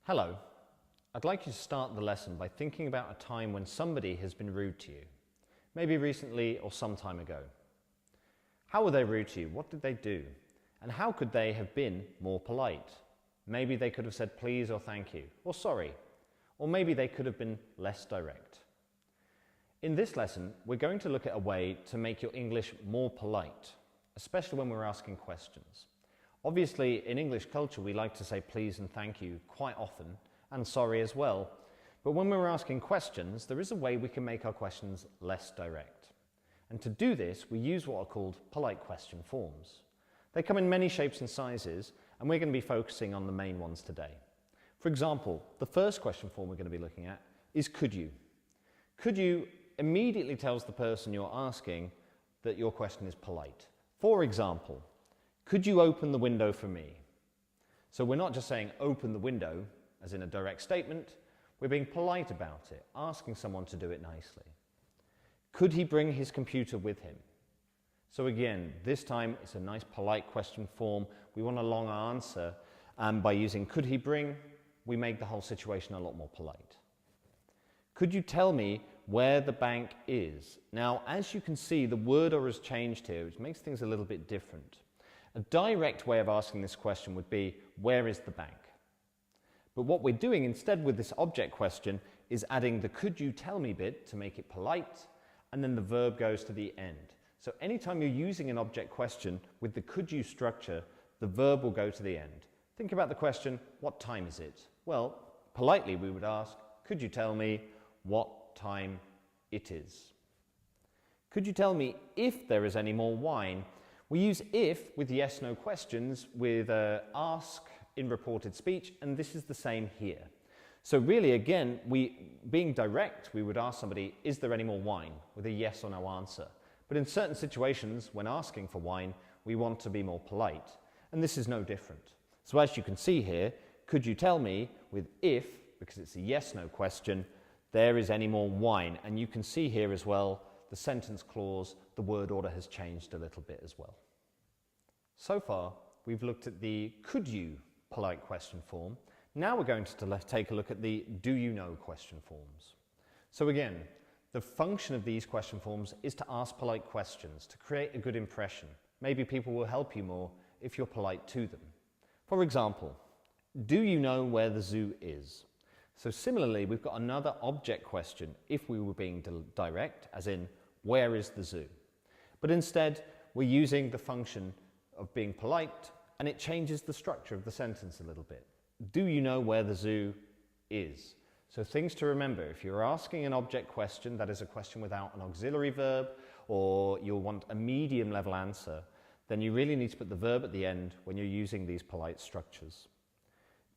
Hello. I'd like you to start the lesson by thinking about a time when somebody has been rude to you, maybe recently or some time ago. How were they rude to you? What did they do? And how could they have been more polite? Maybe they could have said please or thank you, or sorry, or maybe they could have been less direct. In this lesson, we're going to look at a way to make your English more polite, especially when we're asking questions. Obviously, in English culture, we like to say please and thank you quite often, and sorry as well. But when we're asking questions, there is a way we can make our questions less direct. And to do this, we use what are called polite question forms. They come in many shapes and sizes, and we're going to be focusing on the main ones today. For example, the first question form we're going to be looking at is could you? Could you immediately tells the person you're asking that your question is polite. For example, could you open the window for me? So we're not just saying open the window, as in a direct statement, we're being polite about it, asking someone to do it nicely. Could he bring his computer with him? So again, this time it's a nice polite question form. We want a long answer, and by using could he bring, we make the whole situation a lot more polite. Could you tell me where the bank is? Now, as you can see, the word order has changed here, which makes things a little bit different. A direct way of asking this question would be, where is the bank? But what we're doing instead with this object question is adding the could you tell me bit to make it polite, and then the verb goes to the end. So anytime you're using an object question with the could you structure, the verb will go to the end. Think about the question, what time is it? Well, politely we would ask, could you tell me what time it is? Could you tell me if there is any more wine? We use if with yes/no questions with ask in reported speech, and this is the same here. So really, again, being direct, we would ask somebody, is there any more wine? With a yes or no answer. But in certain situations, when asking for wine, we want to be more polite, and this is no different. So as you can see here, could you tell me with if, because it's a yes/no question, there is any more wine? And you can see here as well, the sentence clause, the word order has changed a little bit as well. So far, we've looked at the could you polite question form. Now we're going to take a look at the do you know question forms. So again, the function of these question forms is to ask polite questions, to create a good impression. Maybe people will help you more if you're polite to them. For example, do you know where the zoo is? So similarly, we've got another object question if we were being direct, as in, where is the zoo? But instead, we're using the function of being polite, and it changes the structure of the sentence a little bit. Do you know where the zoo is? So things to remember, if you're asking an object question, that is a question without an auxiliary verb, or you'll want a medium level answer, then you really need to put the verb at the end when you're using these polite structures.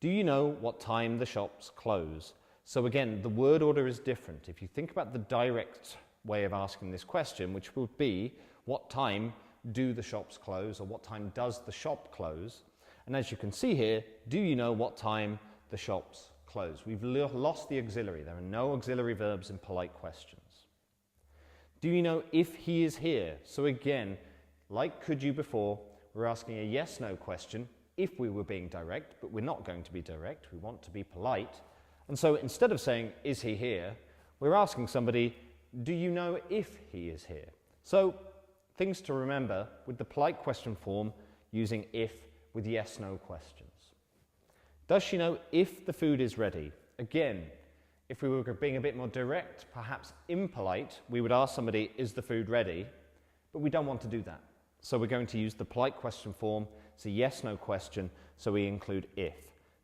Do you know what time the shops close? So again, the word order is different. If you think about the direct way of asking this question, which would be, what time do the shops close, or what time does the shop close? And as you can see here, do you know what time the shops close? We've lost the auxiliary. There are no auxiliary verbs in polite questions. Do you know if he is here? So again, like could you before, we're asking a yes/no question if we were being direct, but we're not going to be direct. We want to be polite. And so instead of saying, is he here? We're asking somebody, do you know if he is here? So things to remember with the polite question form using if with yes/no questions. Does she know if the food is ready? Again, if we were being a bit more direct, perhaps impolite, we would ask somebody, is the food ready? But we don't want to do that. So we're going to use the polite question form. It's a yes/no question, so we include if.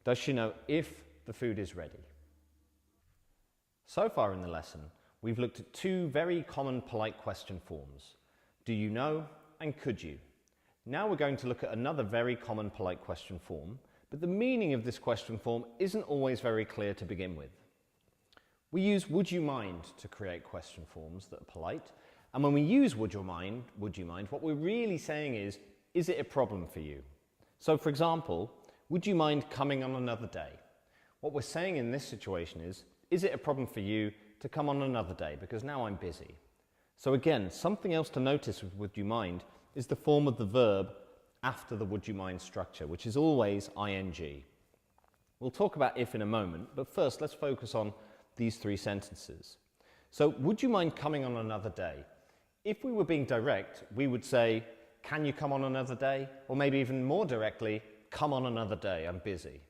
Does she know if the food is ready? So far in the lesson, we've looked at two very common polite question forms. Do you know and could you? Now we're going to look at another very common polite question form, but the meaning of this question form isn't always very clear to begin with. We use would you mind to create question forms that are polite, and when we use would you mind, what we're really saying is it a problem for you? So for example, would you mind coming on another day? What we're saying in this situation is it a problem for you to come on another day because now I'm busy? So again, something else to notice with would you mind is the form of the verb after the would you mind structure, which is always ing. We'll talk about if in a moment, but first let's focus on these three sentences. So, would you mind coming on another day? If we were being direct, we would say, can you come on another day? Or maybe even more directly, come on another day, I'm busy.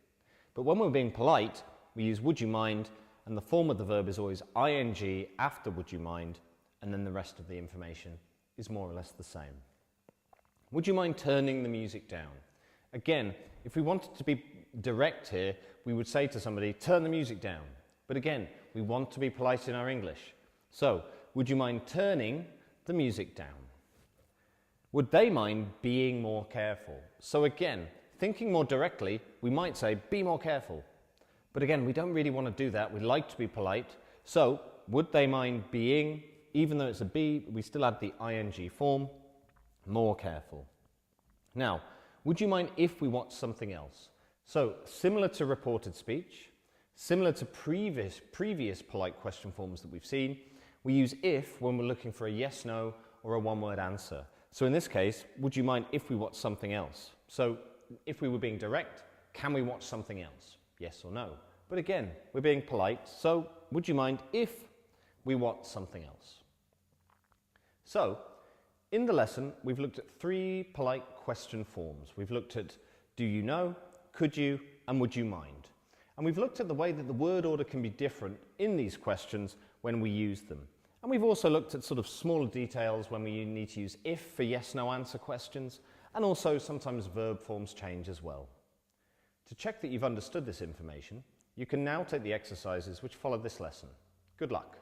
But when we're being polite, we use would you mind, and the form of the verb is always ing after would you mind, and then the rest of the information is more or less the same. Would you mind turning the music down? Again, if we wanted to be direct here, we would say to somebody, turn the music down. But again, we want to be polite in our English. So, would you mind turning the music down? Would they mind being more careful? So again, thinking more directly, we might say, be more careful. But again, we don't really want to do that. We like to be polite. So, would they mind being, even though it's a be, we still add the ing form, more careful. Now, would you mind if we watch something else? So, similar to reported speech, similar to previous polite question forms that we've seen, we use if when we're looking for a yes, no, or a one-word answer. So in this case, would you mind if we watch something else? So if we were being direct, can we watch something else? Yes or no? But again, we're being polite, so would you mind if we watch something else? So, in the lesson, we've looked at three polite question forms. We've looked at do you know, could you, and would you mind? And we've looked at the way that the word order can be different in these questions when we use them. And we've also looked at sort of smaller details when we need to use if for yes, no answer questions, and also sometimes verb forms change as well. To check that you've understood this information, you can now take the exercises which follow this lesson. Good luck.